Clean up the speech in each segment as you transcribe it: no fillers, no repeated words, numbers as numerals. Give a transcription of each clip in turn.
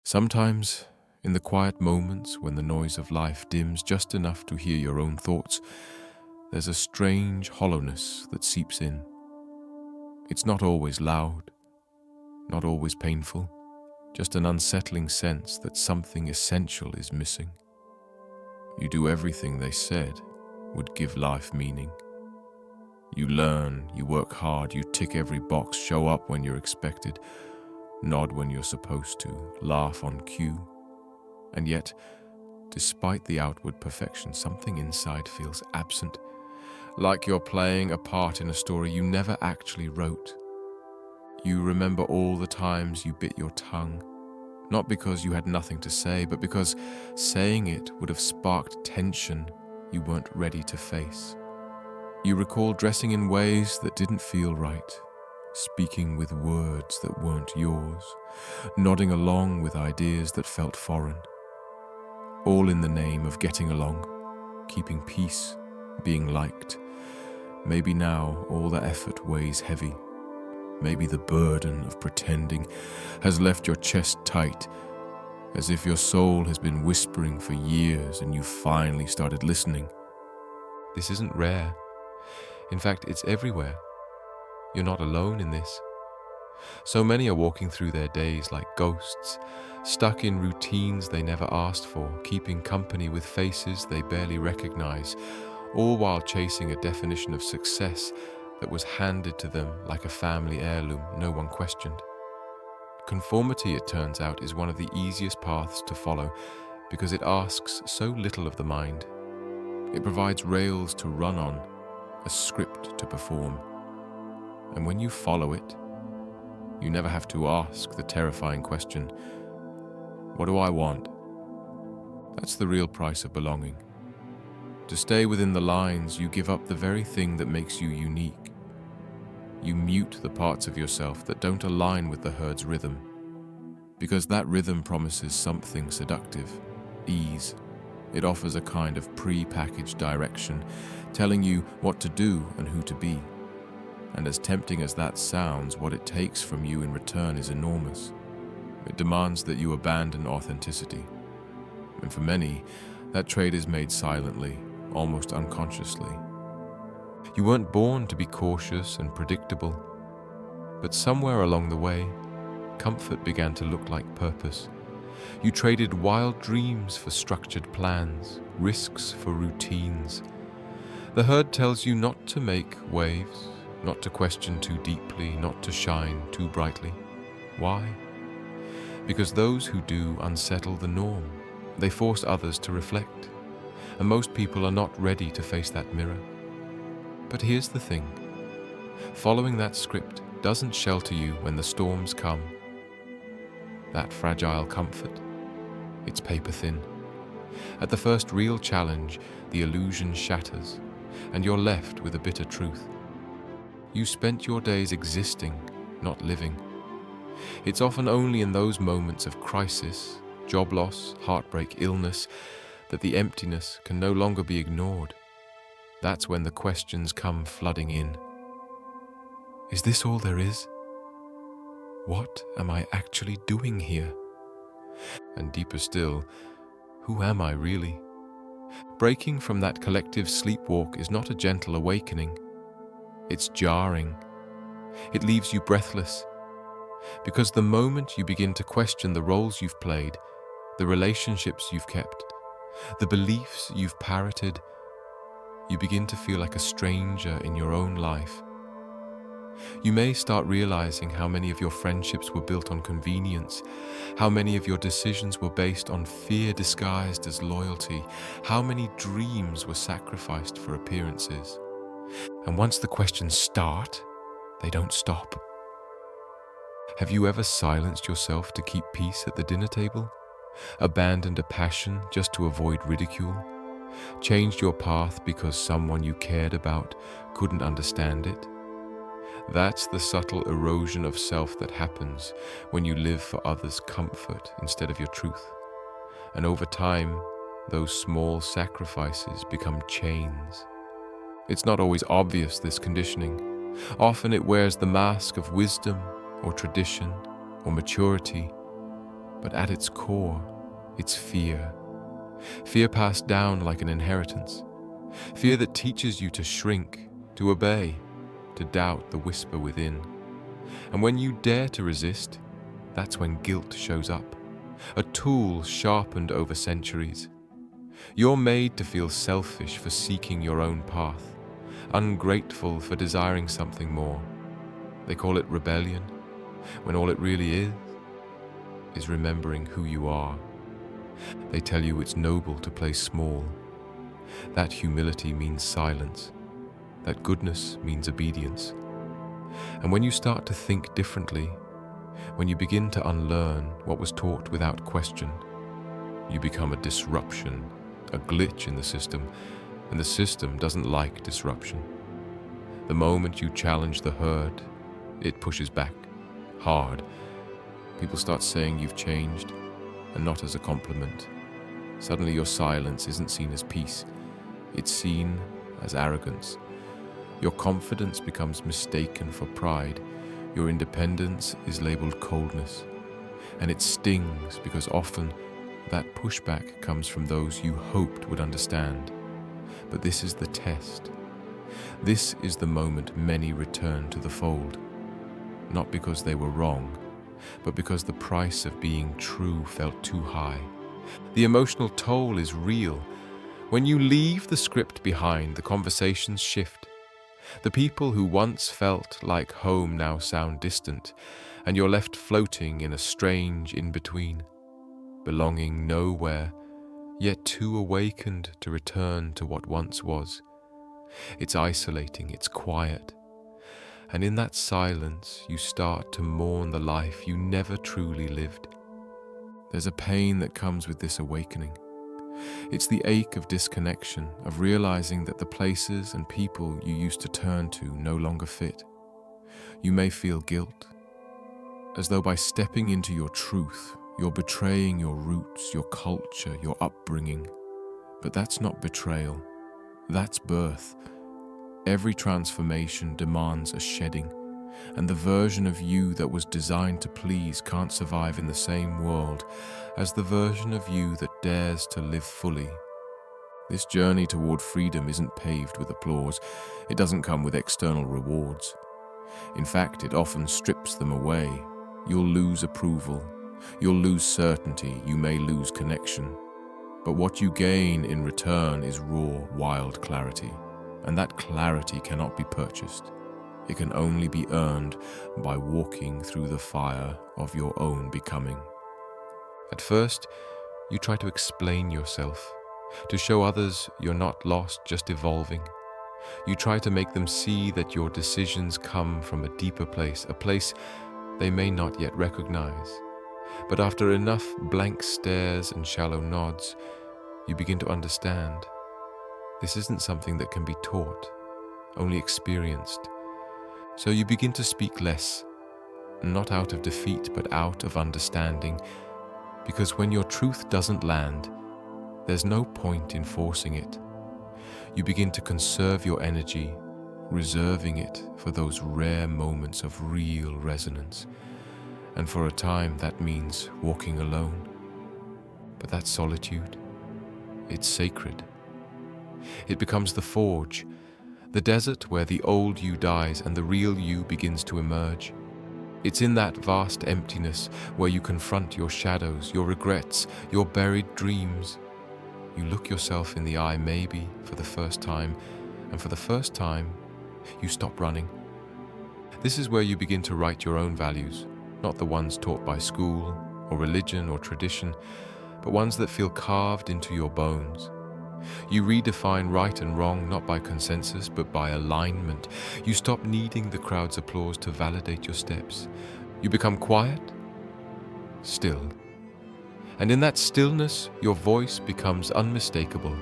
Sometimes, in the quiet moments when the noise of life dims just enough to hear your own thoughts, there's a strange hollowness that seeps in. It's not always loud, not always painful, just an unsettling sense that something essential is missing. You do everything they said would give life meaning. You learn, you work hard, you tick every box, show up when you're expected, nod when you're supposed to, laugh on cue. And yet, despite the outward perfection, something inside feels absent, like you're playing a part in a story you never actually wrote. You remember all the times you bit your tongue, not because you had nothing to say, but because saying it would have sparked tension you weren't ready to face. You recall dressing in ways that didn't feel right, speaking with words that weren't yours, nodding along with ideas that felt foreign. All in the name of getting along, keeping peace, being liked. Maybe now all the effort weighs heavy. Maybe the burden of pretending has left your chest tight, as if your soul has been whispering for years and you finally started listening. This isn't rare. In fact, it's everywhere. You're not alone in this. So many are walking through their days like ghosts, stuck in routines they never asked for, keeping company with faces they barely recognize, all while chasing a definition of success that was handed to them like a family heirloom no one questioned. Conformity, it turns out, is one of the easiest paths to follow because it asks so little of the mind. It provides rails to run on, a script to perform. And when you follow it, you never have to ask the terrifying question, what do I want? That's the real price of belonging. To stay within the lines, you give up the very thing that makes you unique. You mute the parts of yourself that don't align with the herd's rhythm, because that rhythm promises something seductive, ease. It offers a kind of pre-packaged direction, telling you what to do and who to be. And as tempting as that sounds, what it takes from you in return is enormous. It demands that you abandon authenticity. And for many, that trade is made silently, almost unconsciously. You weren't born to be cautious and predictable, but somewhere along the way, comfort began to look like purpose. You traded wild dreams for structured plans, risks for routines. The herd tells you not to make waves, not to question too deeply, not to shine too brightly. Why? Because those who do unsettle the norm. They force others to reflect, and most people are not ready to face that mirror. But here's the thing. Following that script doesn't shelter you when the storms come. That fragile comfort, it's paper thin. At the first real challenge, the illusion shatters, and you're left with a bitter truth. You spent your days existing, not living. It's often only in those moments of crisis, job loss, heartbreak, illness, that the emptiness can no longer be ignored. That's when the questions come flooding in. Is this all there is? What am I actually doing here? And deeper still, who am I really? Breaking from that collective sleepwalk is not a gentle awakening. It's jarring. It leaves you breathless. Because the moment you begin to question the roles you've played, the relationships you've kept, the beliefs you've parroted, you begin to feel like a stranger in your own life. You may start realizing how many of your friendships were built on convenience, how many of your decisions were based on fear disguised as loyalty, how many dreams were sacrificed for appearances. And once the questions start, they don't stop. Have you ever silenced yourself to keep peace at the dinner table? Abandoned a passion just to avoid ridicule? Changed your path because someone you cared about couldn't understand it? That's the subtle erosion of self that happens when you live for others' comfort instead of your truth. And over time, those small sacrifices become chains. It's not always obvious, this conditioning. Often it wears the mask of wisdom or tradition or maturity. But at its core, it's fear. Fear passed down like an inheritance. Fear that teaches you to shrink, to obey, to doubt the whisper within. And when you dare to resist, that's when guilt shows up, a tool sharpened over centuries. You're made to feel selfish for seeking your own path, ungrateful for desiring something more. They call it rebellion, when all it really is remembering who you are. They tell you it's noble to play small. That humility means silence. That goodness means obedience. And when you start to think differently, when you begin to unlearn what was taught without question, you become a disruption, a glitch in the system, and the system doesn't like disruption. The moment you challenge the herd, it pushes back, hard. People start saying you've changed, and not as a compliment. Suddenly your silence isn't seen as peace, it's seen as arrogance. Your confidence becomes mistaken for pride. Your independence is labeled coldness. And it stings because often that pushback comes from those you hoped would understand. But this is the test. This is the moment many return to the fold. Not because they were wrong, but because the price of being true felt too high. The emotional toll is real. When you leave the script behind, the conversations shift. The people who once felt like home now sound distant, and you're left floating in a strange in-between, belonging nowhere, yet too awakened to return to what once was. It's isolating, it's quiet, and in that silence you start to mourn the life you never truly lived. There's a pain that comes with this awakening. It's the ache of disconnection, of realizing that the places and people you used to turn to no longer fit. You may feel guilt, as though by stepping into your truth, you're betraying your roots, your culture, your upbringing. But that's not betrayal, that's birth. Every transformation demands a shedding, and the version of you that was designed to please can't survive in the same world as the version of you that dares to live fully. This journey toward freedom isn't paved with applause. It doesn't come with external rewards. In fact, it often strips them away. You'll lose approval. You'll lose certainty. You may lose connection. But what you gain in return is raw, wild clarity. And that clarity cannot be purchased. It can only be earned by walking through the fire of your own becoming. At first, you try to explain yourself, to show others you're not lost, just evolving. You try to make them see that your decisions come from a deeper place, a place they may not yet recognize. But after enough blank stares and shallow nods, you begin to understand. This isn't something that can be taught, only experienced. So you begin to speak less, not out of defeat, but out of understanding. Because when your truth doesn't land, there's no point in forcing it. You begin to conserve your energy, reserving it for those rare moments of real resonance. And for a time, that means walking alone. But that solitude, it's sacred. It becomes the forge, the desert where the old you dies and the real you begins to emerge. It's in that vast emptiness where you confront your shadows, your regrets, your buried dreams. You look yourself in the eye maybe for the first time, and for the first time, you stop running. This is where you begin to write your own values, not the ones taught by school or religion or tradition, but ones that feel carved into your bones. You redefine right and wrong not by consensus but by alignment. You stop needing the crowd's applause to validate your steps. You become quiet, still. And in that stillness, your voice becomes unmistakable.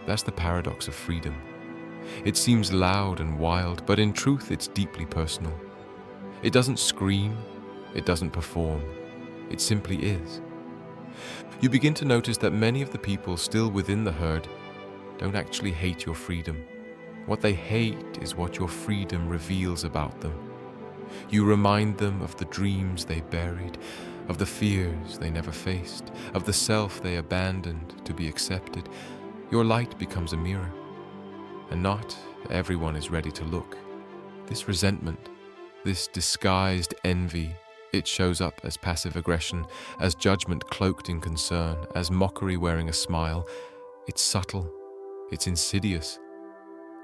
That's the paradox of freedom. It seems loud and wild, but in truth it's deeply personal. It doesn't scream, it doesn't perform, it simply is. You begin to notice that many of the people still within the herd don't actually hate your freedom. What they hate is what your freedom reveals about them. You remind them of the dreams they buried, of the fears they never faced, of the self they abandoned to be accepted. Your light becomes a mirror, and not everyone is ready to look. This resentment, this disguised envy, it shows up as passive aggression, as judgment cloaked in concern, as mockery wearing a smile. It's subtle, it's insidious,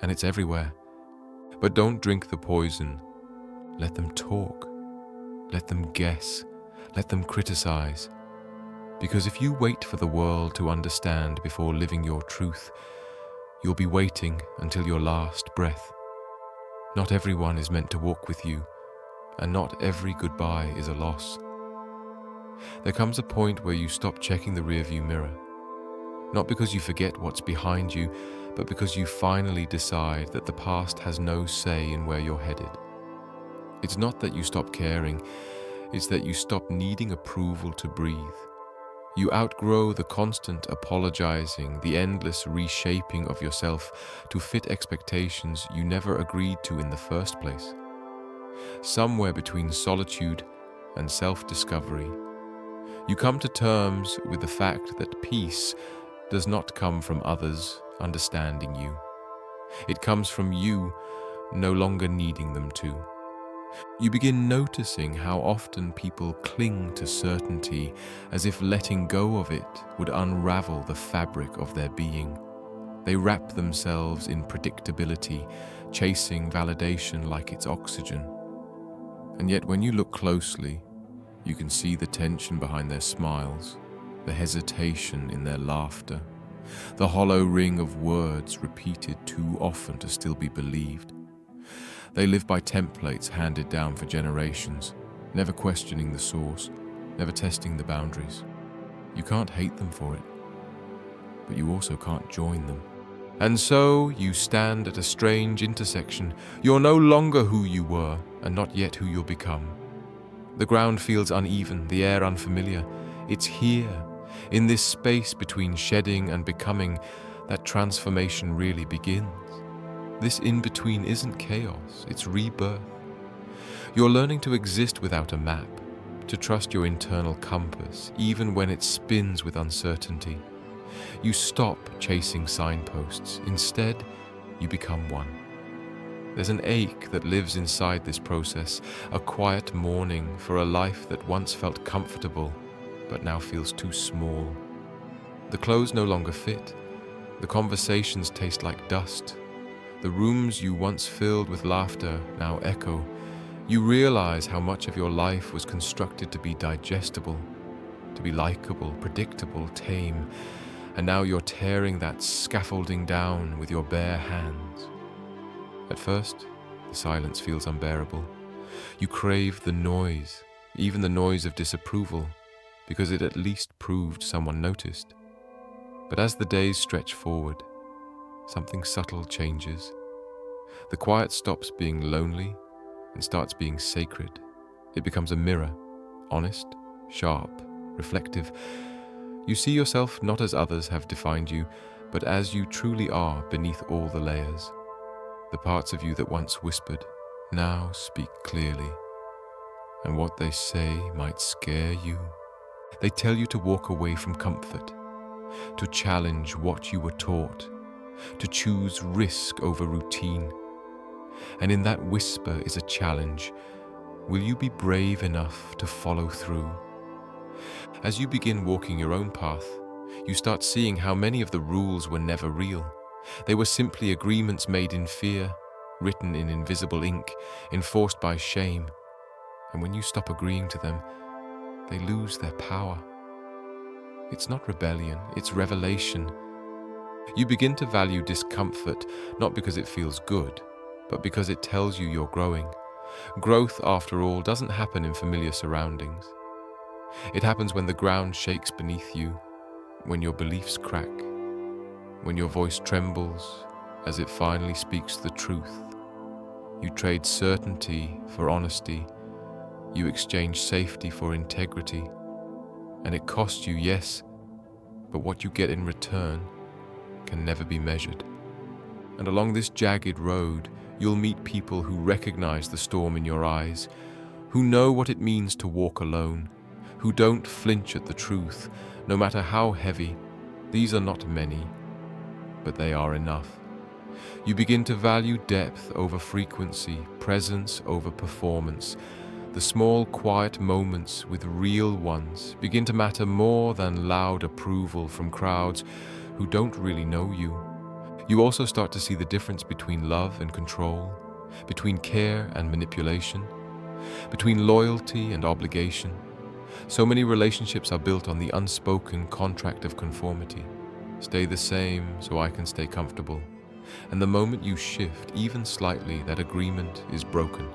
and it's everywhere. But don't drink the poison. Let them talk. Let them guess. Let them criticize. Because if you wait for the world to understand before living your truth, you'll be waiting until your last breath. Not everyone is meant to walk with you, and not every goodbye is a loss. There comes a point where you stop checking the rearview mirror, not because you forget what's behind you, but because you finally decide that the past has no say in where you're headed. It's not that you stop caring, it's that you stop needing approval to breathe. You outgrow the constant apologizing, the endless reshaping of yourself to fit expectations you never agreed to in the first place. Somewhere between solitude and self-discovery, you come to terms with the fact that peace does not come from others understanding you. It comes from you no longer needing them to. You begin noticing how often people cling to certainty as if letting go of it would unravel the fabric of their being. They wrap themselves in predictability, chasing validation like it's oxygen. And yet when you look closely, you can see the tension behind their smiles, the hesitation in their laughter, the hollow ring of words repeated too often to still be believed. They live by templates handed down for generations, never questioning the source, never testing the boundaries. You can't hate them for it, but you also can't join them. And so you stand at a strange intersection. You're no longer who you were, and not yet who you'll become. The ground feels uneven, the air unfamiliar. It's here, in this space between shedding and becoming, that transformation really begins. This in-between isn't chaos, it's rebirth. You're learning to exist without a map, to trust your internal compass, even when it spins with uncertainty. You stop chasing signposts. Instead, you become one. There's an ache that lives inside this process, a quiet mourning for a life that once felt comfortable, but now feels too small. The clothes no longer fit. The conversations taste like dust. The rooms you once filled with laughter now echo. You realize how much of your life was constructed to be digestible, to be likable, predictable, tame, and now you're tearing that scaffolding down with your bare hands. At first, the silence feels unbearable. You crave the noise, even the noise of disapproval, because it at least proved someone noticed. But as the days stretch forward, something subtle changes. The quiet stops being lonely and starts being sacred. It becomes a mirror, honest, sharp, reflective. You see yourself not as others have defined you, but as you truly are beneath all the layers. The parts of you that once whispered, now speak clearly. And what they say might scare you. They tell you to walk away from comfort, to challenge what you were taught, to choose risk over routine. And in that whisper is a challenge. Will you be brave enough to follow through? As you begin walking your own path, you start seeing how many of the rules were never real. They were simply agreements made in fear, written in invisible ink, enforced by shame. And when you stop agreeing to them, they lose their power. It's not rebellion, it's revelation. You begin to value discomfort, not because it feels good, but because it tells you you're growing. Growth, after all, doesn't happen in familiar surroundings. It happens when the ground shakes beneath you, when your beliefs crack, when your voice trembles as it finally speaks the truth. You trade certainty for honesty. You exchange safety for integrity. And it costs you, yes, but what you get in return can never be measured. And along this jagged road, you'll meet people who recognize the storm in your eyes, who know what it means to walk alone, who don't flinch at the truth, no matter how heavy. These are not many, but they are enough. You begin to value depth over frequency, presence over performance. The small, quiet moments with real ones begin to matter more than loud approval from crowds who don't really know you. You also start to see the difference between love and control, between care and manipulation, between loyalty and obligation. So many relationships are built on the unspoken contract of conformity. Stay the same so I can stay comfortable. And the moment you shift, even slightly, that agreement is broken.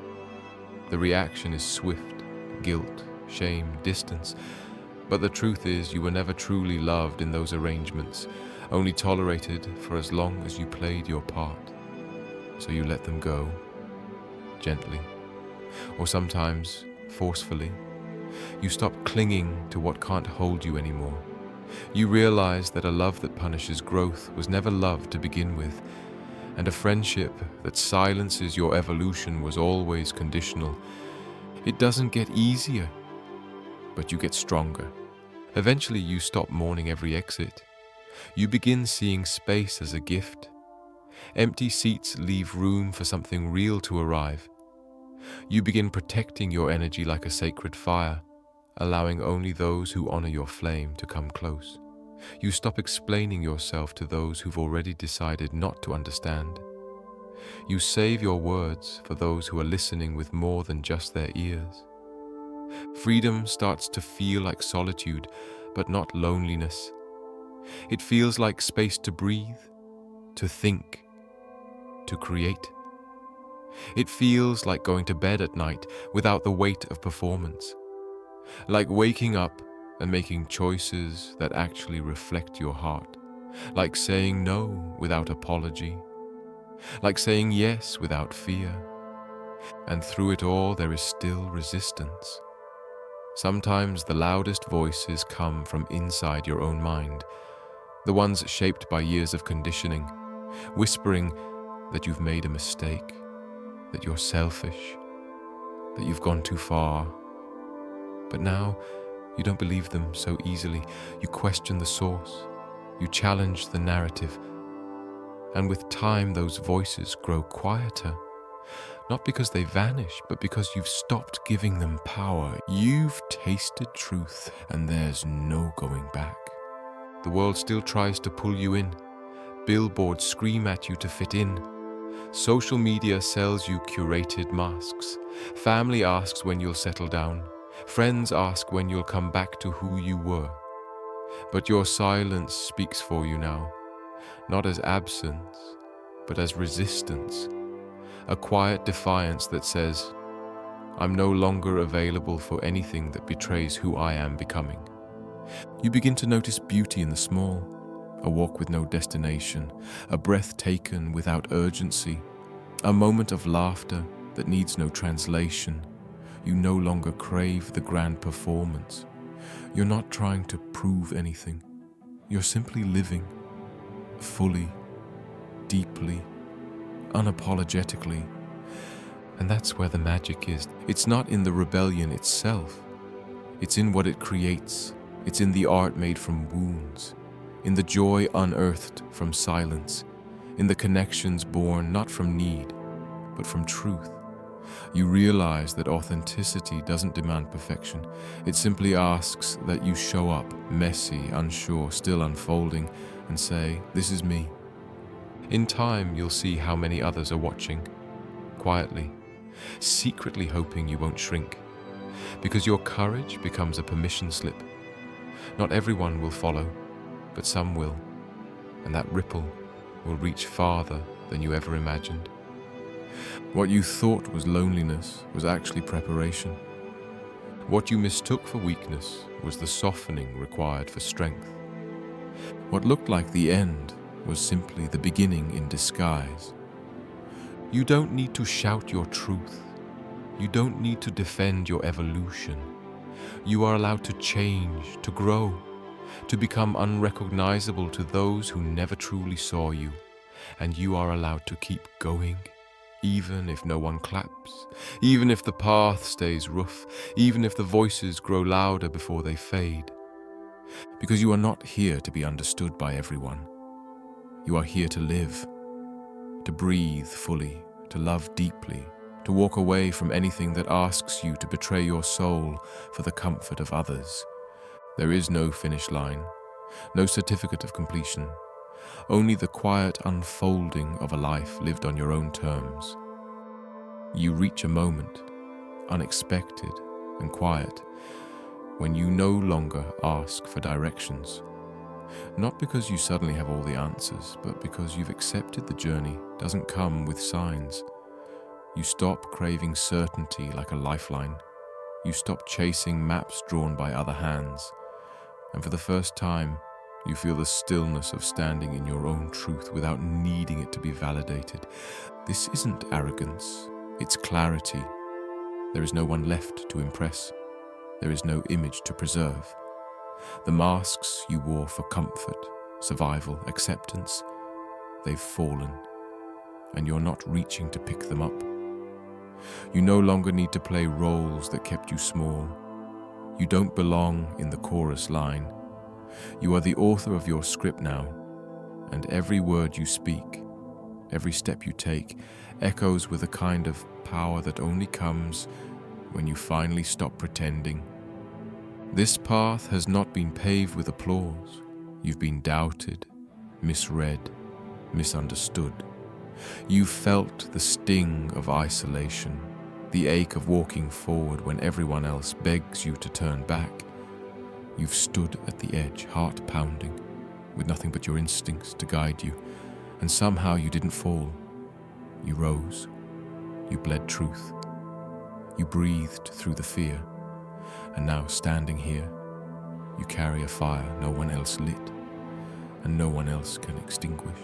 The reaction is swift: guilt, shame, distance. But the truth is, you were never truly loved in those arrangements, only tolerated for as long as you played your part. So you let them go, gently, or sometimes forcefully. You stop clinging to what can't hold you anymore. You realize that a love that punishes growth was never love to begin with, and a friendship that silences your evolution was always conditional. It doesn't get easier, but you get stronger. Eventually, you stop mourning every exit. You begin seeing space as a gift. Empty seats leave room for something real to arrive. You begin protecting your energy like a sacred fire, allowing only those who honor your flame to come close. You stop explaining yourself to those who've already decided not to understand. You save your words for those who are listening with more than just their ears. Freedom starts to feel like solitude, but not loneliness. It feels like space to breathe, to think, to create. It feels like going to bed at night without the weight of performance, like waking up and making choices that actually reflect your heart, like saying no without apology, like saying yes without fear. And through it all, there is still resistance. Sometimes the loudest voices come from inside your own mind, the ones shaped by years of conditioning, whispering that you've made a mistake, that you're selfish, that you've gone too far. But now, you don't believe them so easily. You question the source. You challenge the narrative. And with time, those voices grow quieter. Not because they vanish, but because you've stopped giving them power. You've tasted truth, and there's no going back. The world still tries to pull you in. Billboards scream at you to fit in. Social media sells you curated masks. Family asks when you'll settle down. Friends ask when you'll come back to who you were. But your silence speaks for you now, not as absence, but as resistance. A quiet defiance that says, I'm no longer available for anything that betrays who I am becoming. You begin to notice beauty in the small, a walk with no destination, a breath taken without urgency, a moment of laughter that needs no translation. You no longer crave the grand performance. You're not trying to prove anything. You're simply living, fully, deeply, unapologetically. And that's where the magic is. It's not in the rebellion itself. It's in what it creates. It's in the art made from wounds, in the joy unearthed from silence, in the connections born not from need, but from truth. You realize that authenticity doesn't demand perfection. It simply asks that you show up, messy, unsure, still unfolding, and say, this is me. In time, you'll see how many others are watching, quietly, secretly hoping you won't shrink, because your courage becomes a permission slip. Not everyone will follow, but some will, and that ripple will reach farther than you ever imagined. What you thought was loneliness was actually preparation. What you mistook for weakness was the softening required for strength. What looked like the end was simply the beginning in disguise. You don't need to shout your truth. You don't need to defend your evolution. You are allowed to change, to grow, to become unrecognizable to those who never truly saw you. And you are allowed to keep going, Even if no one claps, even if the path stays rough, even if the voices grow louder before they fade. Because you are not here to be understood by everyone. You are here to live, to breathe fully, to love deeply, to walk away from anything that asks you to betray your soul for the comfort of others. There is no finish line, no certificate of completion, only the quiet unfolding of a life lived on your own terms. You reach a moment, unexpected and quiet, when you no longer ask for directions. Not because you suddenly have all the answers, but because you've accepted the journey doesn't come with signs. You stop craving certainty like a lifeline. You stop chasing maps drawn by other hands. And for the first time, you feel the stillness of standing in your own truth without needing it to be validated. This isn't arrogance, it's clarity. There is no one left to impress. There is no image to preserve. The masks you wore for comfort, survival, acceptance, they've fallen, and you're not reaching to pick them up. You no longer need to play roles that kept you small. You don't belong in the chorus line. You are the author of your script now, and every word you speak, every step you take, echoes with a kind of power that only comes when you finally stop pretending. This path has not been paved with applause. You've been doubted, misread, misunderstood. You've felt the sting of isolation, the ache of walking forward when everyone else begs you to turn back. You've stood at the edge, heart pounding, with nothing but your instincts to guide you, and somehow you didn't fall. You rose. You bled truth. You breathed through the fear. And now, standing here, you carry a fire no one else lit, and no one else can extinguish.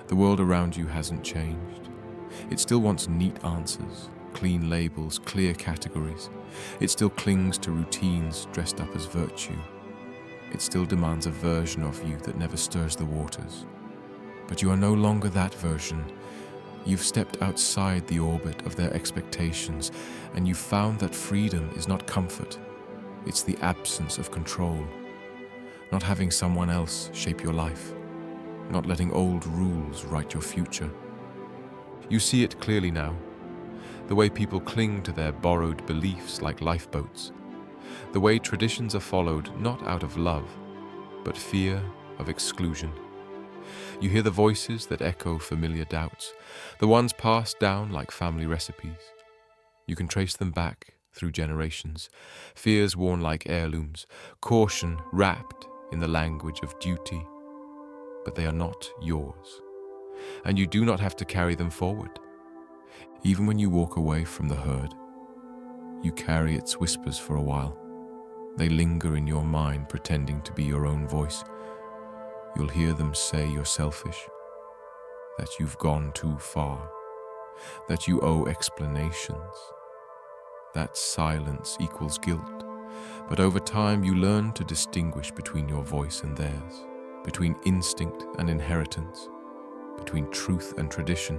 The world around you hasn't changed. It still wants neat answers, clean labels, clear categories. It still clings to routines dressed up as virtue. It still demands a version of you that never stirs the waters. But you are no longer that version. You've stepped outside the orbit of their expectations, and you've found that freedom is not comfort. It's the absence of control. Not having someone else shape your life. Not letting old rules write your future. You see it clearly now. The way people cling to their borrowed beliefs like lifeboats. The way traditions are followed not out of love, but fear of exclusion. You hear the voices that echo familiar doubts, the ones passed down like family recipes. You can trace them back through generations, fears worn like heirlooms, caution wrapped in the language of duty. But they are not yours, and you do not have to carry them forward. Even when you walk away from the herd, you carry its whispers for a while. They linger in your mind, pretending to be your own voice. You'll hear them say you're selfish, that you've gone too far, that you owe explanations, that silence equals guilt. But over time you learn to distinguish between your voice and theirs, between instinct and inheritance, between truth and tradition,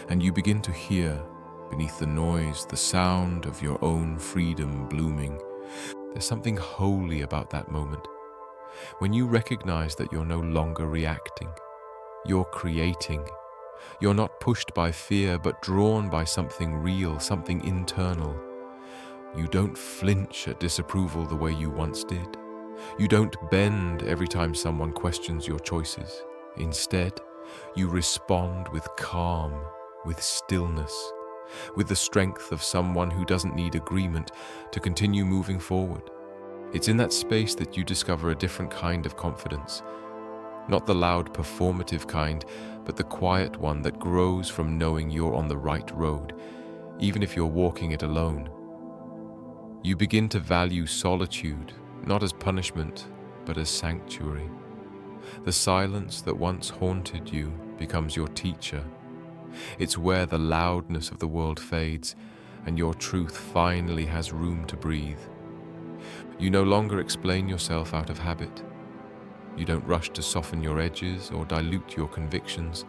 and you begin to hear, beneath the noise, the sound of your own freedom blooming. There's something holy about that moment. When you recognize that you're no longer reacting, you're creating. You're not pushed by fear, but drawn by something real, something internal. You don't flinch at disapproval the way you once did. You don't bend every time someone questions your choices. Instead, you respond with calm, with stillness, with the strength of someone who doesn't need agreement to continue moving forward. It's in that space that you discover a different kind of confidence. Not the loud performative kind, but the quiet one that grows from knowing you're on the right road, even if you're walking it alone. You begin to value solitude, not as punishment, but as sanctuary. The silence that once haunted you becomes your teacher. It's where the loudness of the world fades, and your truth finally has room to breathe. You no longer explain yourself out of habit. You don't rush to soften your edges or dilute your convictions.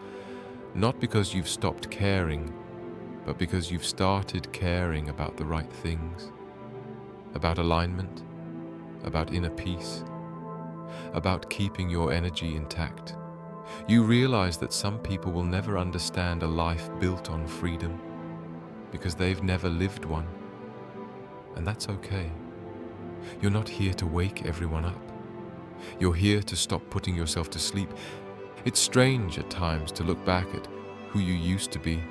Not because you've stopped caring, but because you've started caring about the right things, about alignment, about inner peace, about keeping your energy intact. You realize that some people will never understand a life built on freedom because they've never lived one, and that's okay. You're not here to wake everyone up. You're here to stop putting yourself to sleep. It's strange at times to look back at who you used to be,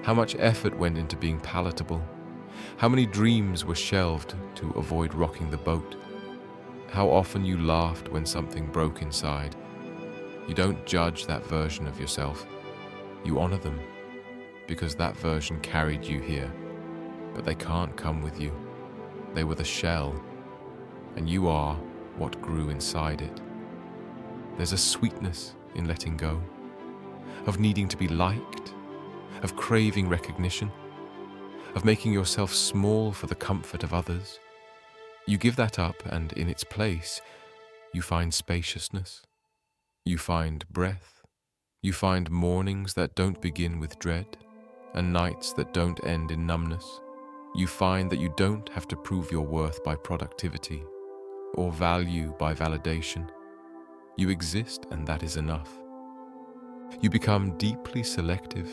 how much effort went into being palatable, how many dreams were shelved to avoid rocking the boat, how often you laughed when something broke inside. You don't judge that version of yourself. You honor them because that version carried you here, but they can't come with you. They were the shell, and you are what grew inside it. There's a sweetness in letting go, of needing to be liked, of craving recognition, of making yourself small for the comfort of others. You give that up, and in its place, you find spaciousness. You find breath. You find mornings that don't begin with dread, and nights that don't end in numbness. You find that you don't have to prove your worth by productivity, or value by validation. You exist, and that is enough. You become deeply selective,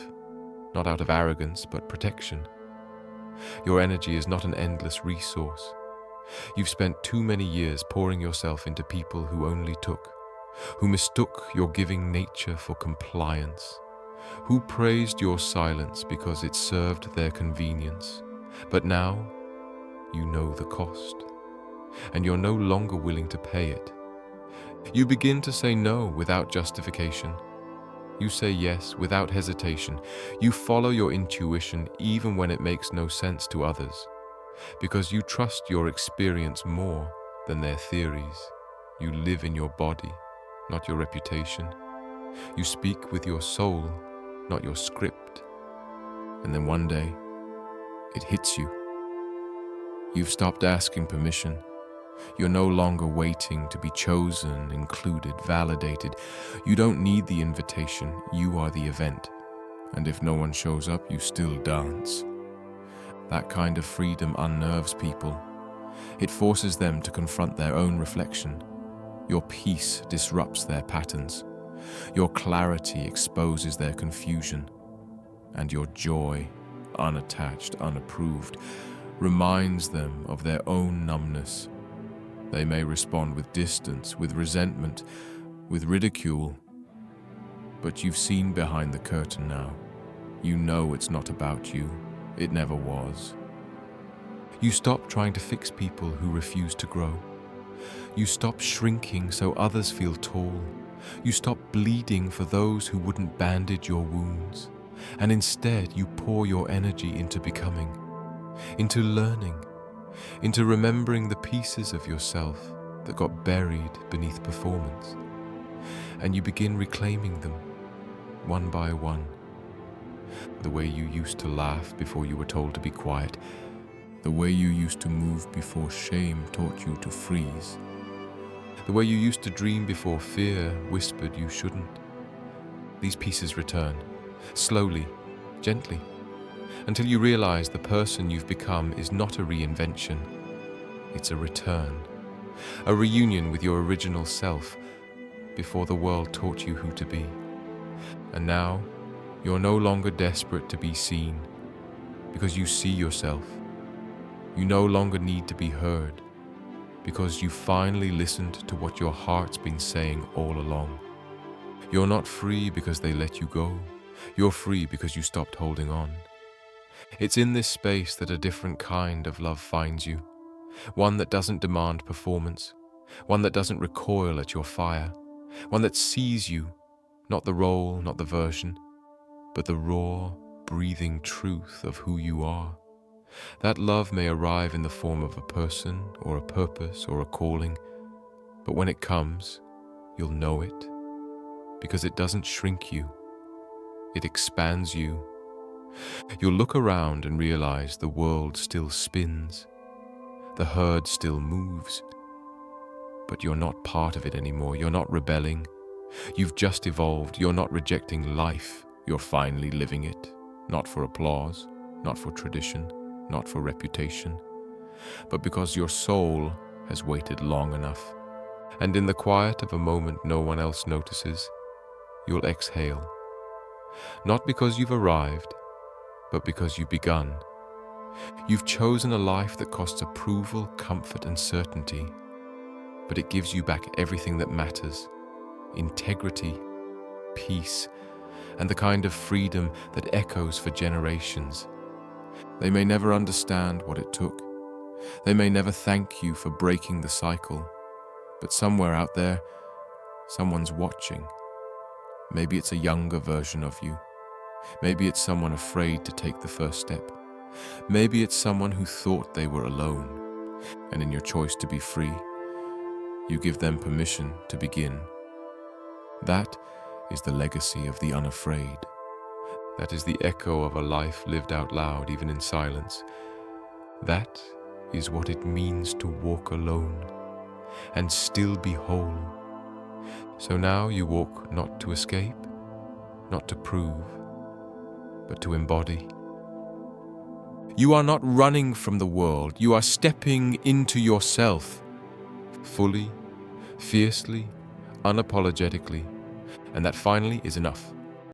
not out of arrogance, but protection. Your energy is not an endless resource. You've spent too many years pouring yourself into people who only took, who mistook your giving nature for compliance, who praised your silence because it served their convenience. But now, you know the cost, and you're no longer willing to pay it. You begin to say no without justification. You say yes without hesitation. You follow your intuition even when it makes no sense to others, because you trust your experience more than their theories. You live in your body, not your reputation. You speak with your soul, not your script. And then one day, it hits you. You've stopped asking permission. You're no longer waiting to be chosen, included, validated. You don't need the invitation. You are the event. And if no one shows up, you still dance. That kind of freedom unnerves people. It forces them to confront their own reflection. Your peace disrupts their patterns. Your clarity exposes their confusion. And your joy, unattached, unapproved, reminds them of their own numbness. They may respond with distance, with resentment, with ridicule. But you've seen behind the curtain now. You know it's not about you. It never was. You stop trying to fix people who refuse to grow. You stop shrinking so others feel tall. You stop bleeding for those who wouldn't bandage your wounds. And instead, you pour your energy into becoming, into learning, into remembering the pieces of yourself that got buried beneath performance. And you begin reclaiming them, one by one. The way you used to laugh before you were told to be quiet. The way you used to move before shame taught you to freeze. The way you used to dream before fear whispered you shouldn't. These pieces return, slowly, gently, until you realize the person you've become is not a reinvention. It's a return, a reunion with your original self before the world taught you who to be. And now, you're no longer desperate to be seen because you see yourself. You no longer need to be heard because you finally listened to what your heart's been saying all along. You're not free because they let you go. You're free because you stopped holding on. It's in this space that a different kind of love finds you. One that doesn't demand performance. One that doesn't recoil at your fire. One that sees you, not the role, not the version, but the raw, breathing truth of who you are. That love may arrive in the form of a person or a purpose or a calling, but when it comes, you'll know it, because it doesn't shrink you, it expands you. You'll look around and realize the world still spins, the herd still moves, but you're not part of it anymore. You're not rebelling. You've just evolved. You're not rejecting life. You're finally living it, not for applause, not for tradition, not for reputation, but because your soul has waited long enough. And in the quiet of a moment no one else notices, you'll exhale. Not because you've arrived, but because you've begun. You've chosen a life that costs approval, comfort, and certainty, but it gives you back everything that matters: integrity, peace, and the kind of freedom that echoes for generations. They may never understand what it took. They may never thank you for breaking the cycle, but somewhere out there, someone's watching. Maybe it's a younger version of you. Maybe it's someone afraid to take the first step. Maybe it's someone who thought they were alone, and in your choice to be free, you give them permission to begin. That is the legacy of the unafraid. That is the echo of a life lived out loud, even in silence. That is what it means to walk alone and still be whole. So now you walk not to escape, not to prove, but to embody. You are not running from the world. You are stepping into yourself, fully, fiercely, unapologetically, and that finally is enough.